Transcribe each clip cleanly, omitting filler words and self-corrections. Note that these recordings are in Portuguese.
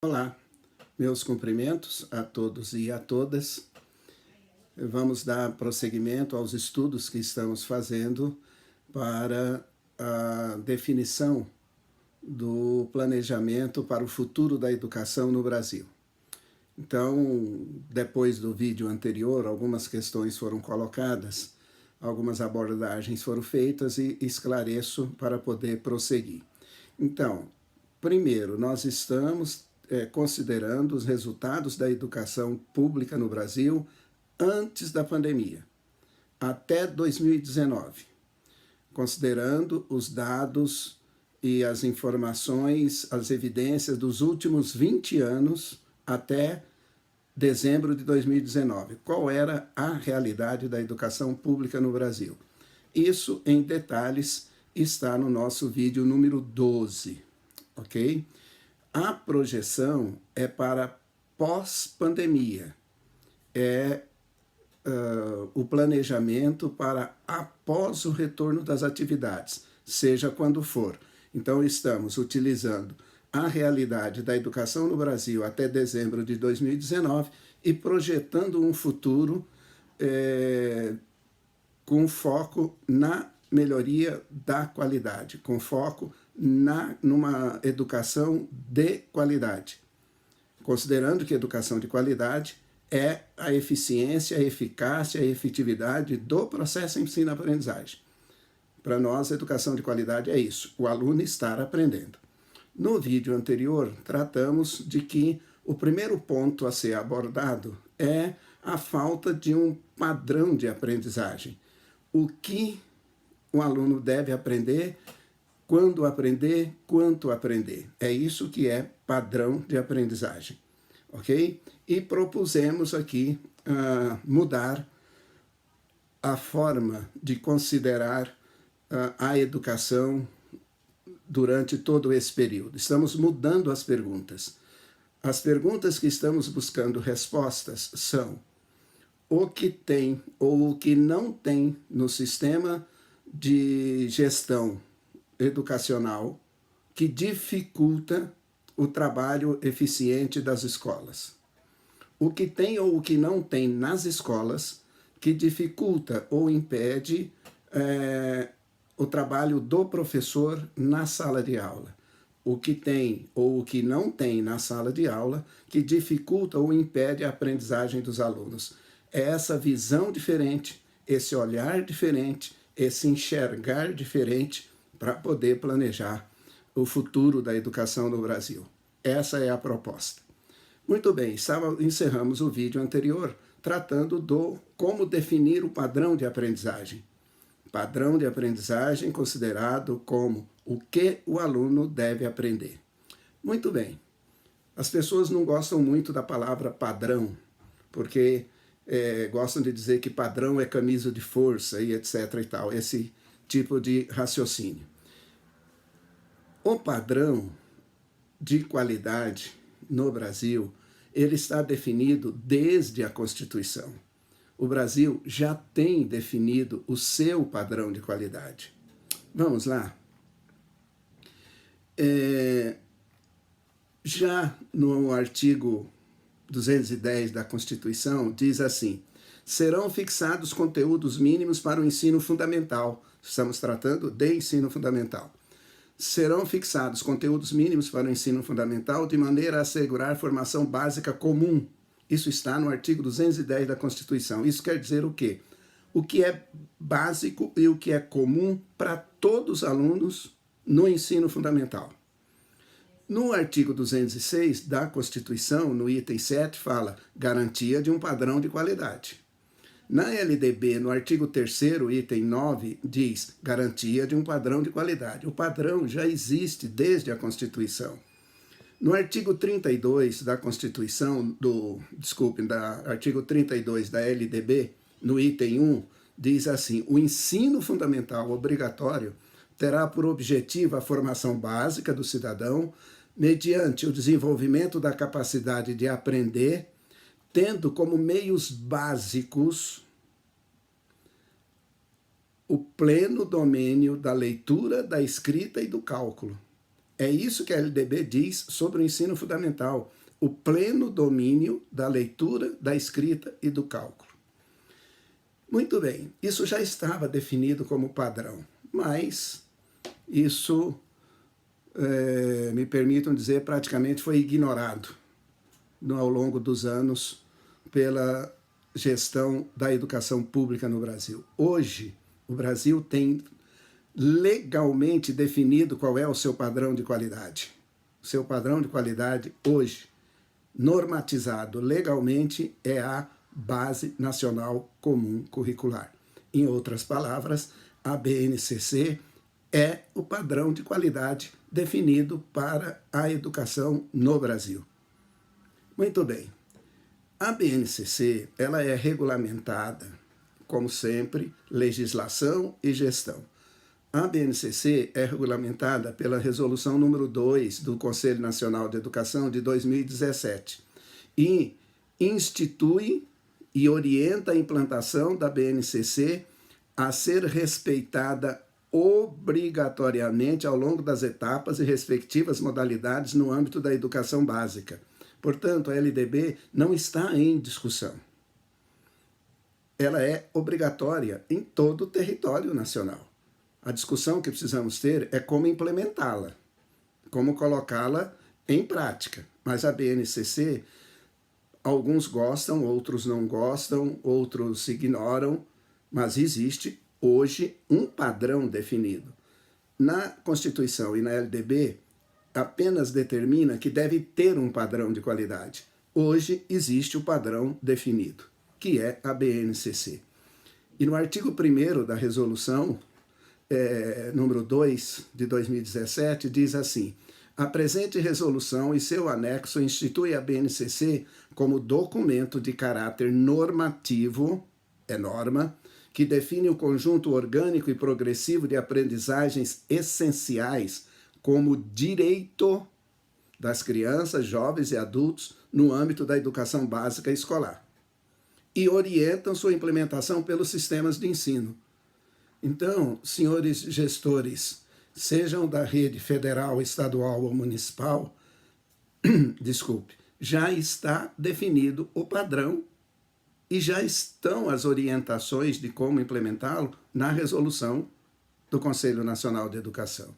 Olá, meus cumprimentos a todos e a todas. Vamos dar prosseguimento aos estudos que estamos fazendo para a definição do planejamento para o futuro da educação no Brasil. Então, depois do vídeo anterior, algumas questões foram colocadas, algumas abordagens foram feitas e esclareço para poder prosseguir. Então, primeiro, nós estamos considerando os resultados da educação pública no Brasil antes da pandemia, até 2019, considerando os dados e as informações, as evidências dos últimos 20 anos até dezembro de 2019. Qual era a realidade da educação pública no Brasil? Isso, em detalhes, está no nosso vídeo número 12, ok? A projeção é para pós-pandemia, o planejamento para após o retorno das atividades, seja quando for. Então, estamos utilizando a realidade da educação no Brasil até dezembro de 2019 e projetando um futuro com foco na melhoria da qualidade, com foco numa educação de qualidade, considerando que educação de qualidade é a eficiência, a eficácia, a efetividade do processo ensino-aprendizagem. Para nós, educação de qualidade é isso, o aluno estar aprendendo. No vídeo anterior, tratamos de que o primeiro ponto a ser abordado é a falta de um padrão de aprendizagem. O que o aluno deve aprender, quando aprender, quanto aprender. É isso que é padrão de aprendizagem, ok? E propusemos aqui mudar a forma de considerar a educação durante todo esse período. Estamos mudando as perguntas. As perguntas que estamos buscando respostas são o que tem ou o que não tem no sistema de gestão educacional que dificulta o trabalho eficiente das escolas. O que tem ou o que não tem nas escolas que dificulta ou impede o trabalho do professor na sala de aula. O que tem ou o que não tem na sala de aula que dificulta ou impede a aprendizagem dos alunos. É essa visão diferente, esse olhar diferente, esse enxergar diferente para poder planejar o futuro da educação no Brasil. Essa é a proposta. Muito bem, encerramos o vídeo anterior tratando do como definir o padrão de aprendizagem. Padrão de aprendizagem considerado como o que o aluno deve aprender. Muito bem. As pessoas não gostam muito da palavra padrão, porque gostam de dizer que padrão é camisa de força e etc. e tal, esse tipo de raciocínio. O padrão de qualidade no Brasil, ele está definido desde a Constituição. O Brasil já tem definido o seu padrão de qualidade. Vamos lá? Já no artigo 210 da Constituição, diz assim: serão fixados conteúdos mínimos para o ensino fundamental. Estamos tratando de ensino fundamental. Serão fixados conteúdos mínimos para o ensino fundamental de maneira a assegurar formação básica comum. Isso está no artigo 210 da Constituição. Isso quer dizer o quê? O que é básico e o que é comum para todos os alunos no ensino fundamental. No artigo 206 da Constituição, no item 7, fala garantia de um padrão de qualidade. Na LDB, no artigo 3º, item 9, diz garantia de um padrão de qualidade. O padrão já existe desde a Constituição. No artigo 32 da Constituição, artigo 32 da LDB, no item 1, diz assim: o ensino fundamental obrigatório terá por objetivo a formação básica do cidadão, mediante o desenvolvimento da capacidade de aprender, tendo como meios básicos o pleno domínio da leitura, da escrita e do cálculo. É isso que a LDB diz sobre o ensino fundamental, o pleno domínio da leitura, da escrita e do cálculo. Muito bem, isso já estava definido como padrão, mas isso, me permitam dizer, praticamente foi ignorado ao longo dos anos pela gestão da educação pública no Brasil. Hoje, o Brasil tem legalmente definido qual é o seu padrão de qualidade. O seu padrão de qualidade hoje, normatizado legalmente, é a Base Nacional Comum Curricular. Em outras palavras, a BNCC é o padrão de qualidade definido para a educação no Brasil. Muito bem. A BNCC, ela é regulamentada, como sempre, legislação e gestão. A BNCC é regulamentada pela Resolução número 2 do Conselho Nacional de Educação de 2017 e institui e orienta a implantação da BNCC a ser respeitada obrigatoriamente ao longo das etapas e respectivas modalidades no âmbito da educação básica. Portanto, a LDB não está em discussão. Ela é obrigatória em todo o território nacional. A discussão que precisamos ter é como implementá-la, como colocá-la em prática. Mas a BNCC, alguns gostam, outros não gostam, outros ignoram, mas existe hoje um padrão definido. Na Constituição e na LDB, apenas determina que deve ter um padrão de qualidade. Hoje existe o padrão definido, que é a BNCC. E no artigo 1º da resolução, número 2 de 2017, diz assim: a presente resolução e seu anexo institui a BNCC como documento de caráter normativo, norma, que define o conjunto orgânico e progressivo de aprendizagens essenciais como direito das crianças, jovens e adultos no âmbito da educação básica escolar e orientam sua implementação pelos sistemas de ensino. Então, senhores gestores, sejam da rede federal, estadual ou municipal, desculpe, já está definido o padrão e já estão as orientações de como implementá-lo na resolução do Conselho Nacional de Educação.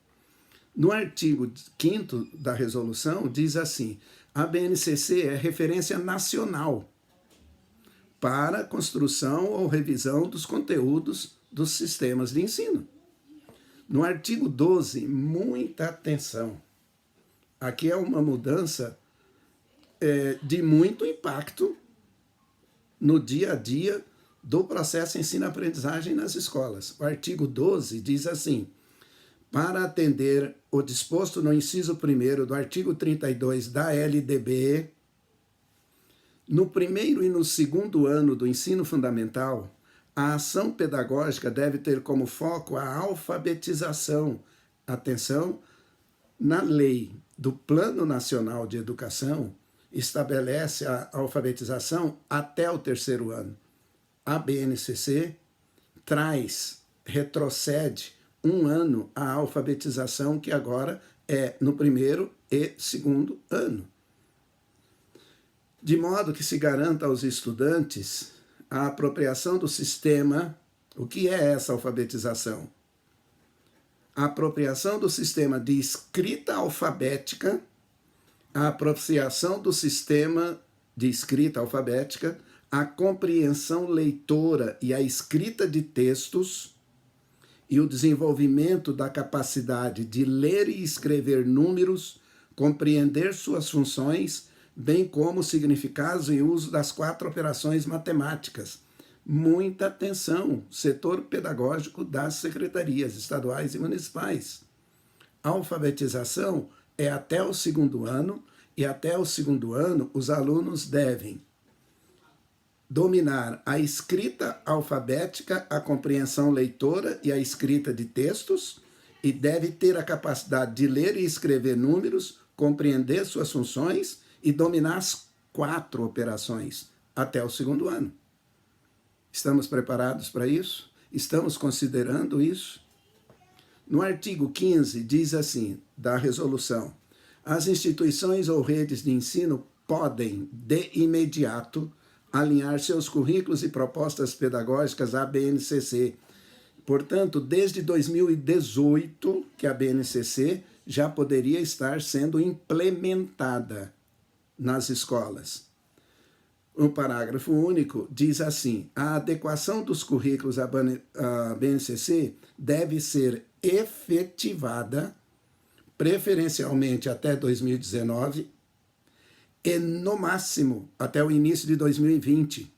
No artigo 5º da resolução, diz assim: a BNCC é referência nacional para a construção ou revisão dos conteúdos dos sistemas de ensino. No artigo 12, muita atenção. Aqui é uma mudança de muito impacto no dia a dia do processo ensino-aprendizagem nas escolas. O artigo 12 diz assim: para atender o disposto no inciso 1º do artigo 32 da LDB, no primeiro e no segundo ano do ensino fundamental, a ação pedagógica deve ter como foco a alfabetização. Atenção, na lei do Plano Nacional de Educação, estabelece a alfabetização até o 3º ano. A BNCC retrocede um ano a alfabetização, que agora é no 1º e 2º ano. De modo que se garanta aos estudantes a apropriação do sistema. O que é essa alfabetização? A apropriação do sistema de escrita alfabética, a apropriação do sistema de escrita alfabética, a compreensão leitora e a escrita de textos e o desenvolvimento da capacidade de ler e escrever números, compreender suas funções, bem como significados e uso das 4 operações matemáticas. Muita atenção, setor pedagógico das secretarias estaduais e municipais. A alfabetização é até o 2º ano, e até o 2º ano os alunos devem dominar a escrita alfabética, a compreensão leitora e a escrita de textos, e deve ter a capacidade de ler e escrever números, compreender suas funções e dominar as 4 operações até o 2º ano. Estamos preparados para isso? Estamos considerando isso? No artigo 15, diz assim, da resolução: as instituições ou redes de ensino podem, de imediato, alinhar seus currículos e propostas pedagógicas à BNCC. Portanto, desde 2018, que a BNCC já poderia estar sendo implementada nas escolas. O parágrafo único diz assim: a adequação dos currículos à BNCC deve ser efetivada, preferencialmente até 2019, e no máximo até o início de 2020.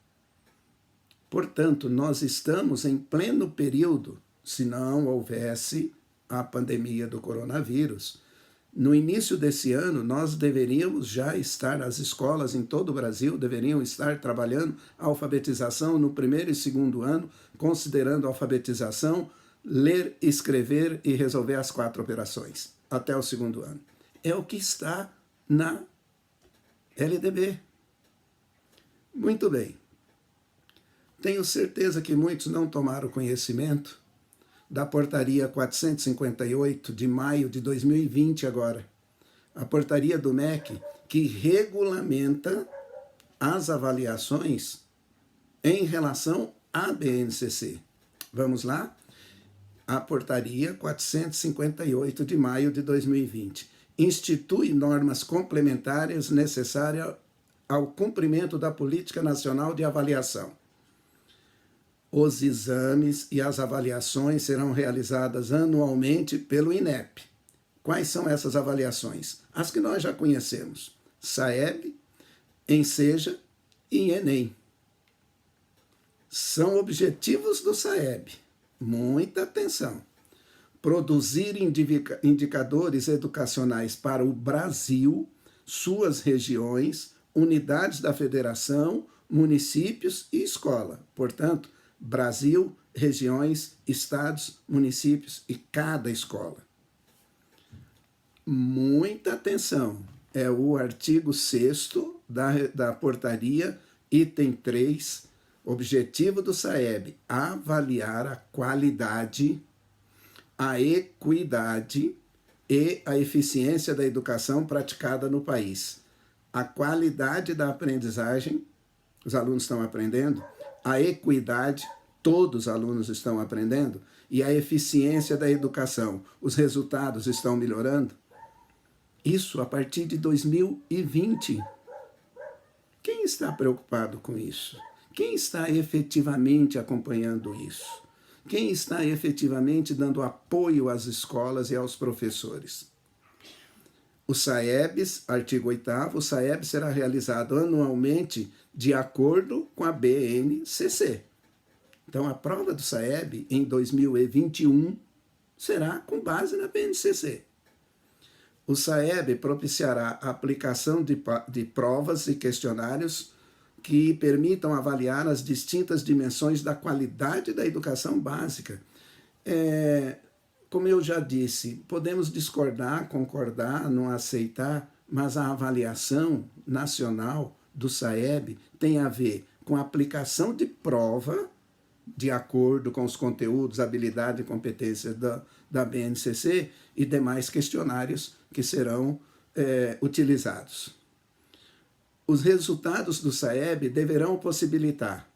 Portanto, nós estamos em pleno período, se não houvesse a pandemia do coronavírus. No início desse ano, nós deveríamos já estar, as escolas em todo o Brasil deveriam estar trabalhando a alfabetização no primeiro e segundo ano, considerando a alfabetização, ler, escrever e resolver as 4 operações, até o segundo ano. É o que está na LDB. Muito bem. Tenho certeza que muitos não tomaram conhecimento da portaria 458 de maio de 2020 agora. A portaria do MEC que regulamenta as avaliações em relação à BNCC. Vamos lá? A portaria 458 de maio de 2020 institui normas complementares necessárias ao cumprimento da Política Nacional de Avaliação. Os exames e as avaliações serão realizadas anualmente pelo INEP. Quais são essas avaliações? As que nós já conhecemos: SAEB, ENSEJA e ENEM. São objetivos do SAEB. Muita atenção. Produzir indicadores educacionais para o Brasil, suas regiões, unidades da federação, municípios e escola. Portanto, Brasil, regiões, estados, municípios e cada escola. Muita atenção. É o artigo 6º da portaria, item 3, objetivo do SAEB: avaliar a qualidade, a equidade e a eficiência da educação praticada no país. A qualidade da aprendizagem, os alunos estão aprendendo, a equidade, todos os alunos estão aprendendo, e a eficiência da educação, os resultados estão melhorando. Isso a partir de 2020. Quem está preocupado com isso? Quem está efetivamente acompanhando isso? Quem está efetivamente dando apoio às escolas e aos professores? O SAEBs, artigo 8º, o SAEB será realizado anualmente de acordo com a BNCC. Então, a prova do SAEB em 2021 será com base na BNCC. O SAEB propiciará a aplicação de provas e questionários que permitam avaliar as distintas dimensões da qualidade da educação básica. Como eu já disse, podemos discordar, concordar, não aceitar, mas a avaliação nacional do SAEB tem a ver com a aplicação de prova de acordo com os conteúdos, habilidade e competência da BNCC e demais questionários que serão utilizados. Os resultados do SAEB deverão possibilitar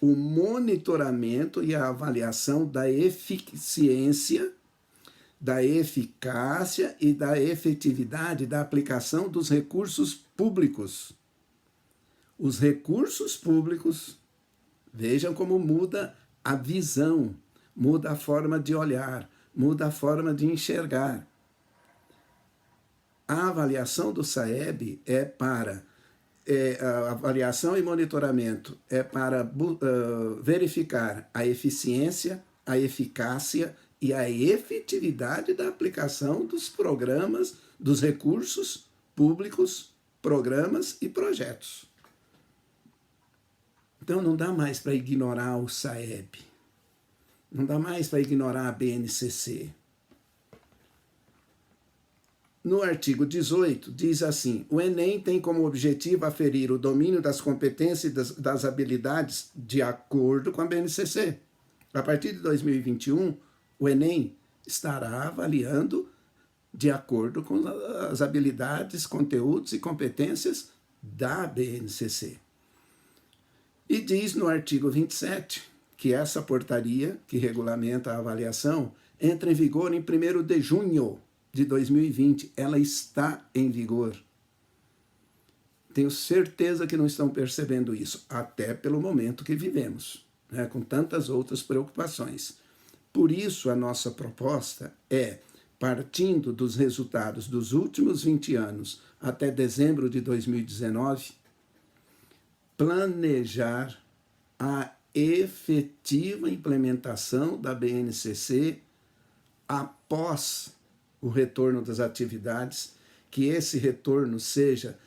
o monitoramento e a avaliação da eficiência, da eficácia e da efetividade da aplicação dos recursos públicos. Os recursos públicos, vejam como muda a visão, muda a forma de olhar, muda a forma de enxergar. A avaliação do SAEB a avaliação e monitoramento é para verificar a eficiência, a eficácia e a efetividade da aplicação dos programas, dos recursos públicos, programas e projetos. Então não dá mais para ignorar o SAEB, não dá mais para ignorar a BNCC. No artigo 18, diz assim: o Enem tem como objetivo aferir o domínio das competências e das habilidades de acordo com a BNCC. A partir de 2021, o Enem estará avaliando de acordo com as habilidades, conteúdos e competências da BNCC. E diz no artigo 27 que essa portaria, que regulamenta a avaliação, entra em vigor em 1º de junho de 2020. Ela está em vigor. Tenho certeza que não estão percebendo isso, até pelo momento que vivemos, né, com tantas outras preocupações. Por isso, a nossa proposta é, partindo dos resultados dos últimos 20 anos até dezembro de 2019, planejar a efetiva implementação da BNCC após o retorno das atividades, que esse retorno seja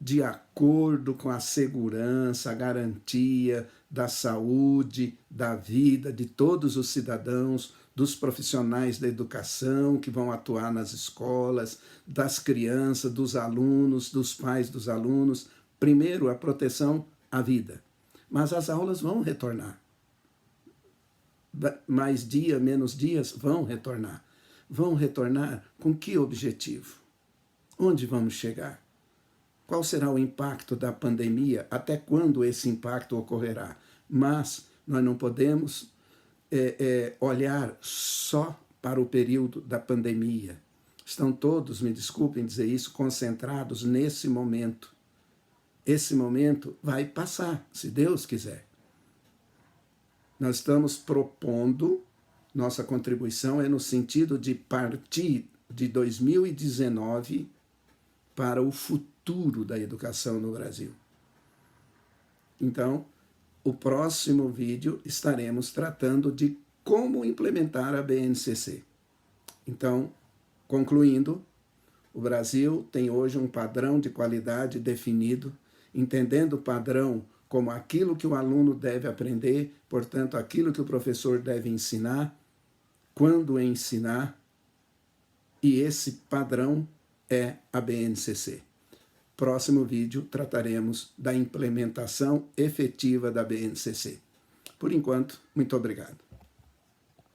de acordo com a segurança, a garantia da saúde, da vida de todos os cidadãos, dos profissionais da educação que vão atuar nas escolas, das crianças, dos alunos, dos pais dos alunos. Primeiro, a proteção à vida. Mas as aulas vão retornar. Mais dia, menos dias, vão retornar. Vão retornar com que objetivo? Onde vamos chegar? Qual será o impacto da pandemia? Até quando esse impacto ocorrerá? Mas nós não podemos olhar só para o período da pandemia. Estão todos, me desculpem dizer isso, concentrados nesse momento. Esse momento vai passar, se Deus quiser. Nós estamos propondo, nossa contribuição é no sentido de partir de 2019 para o futuro da educação no Brasil. Então, o próximo vídeo estaremos tratando de como implementar a BNCC. Então, concluindo, o Brasil tem hoje um padrão de qualidade definido, entendendo o padrão como aquilo que o aluno deve aprender, portanto, aquilo que o professor deve ensinar, quando ensinar, e esse padrão é a BNCC. Próximo vídeo trataremos da implementação efetiva da BNCC. Por enquanto, muito obrigado.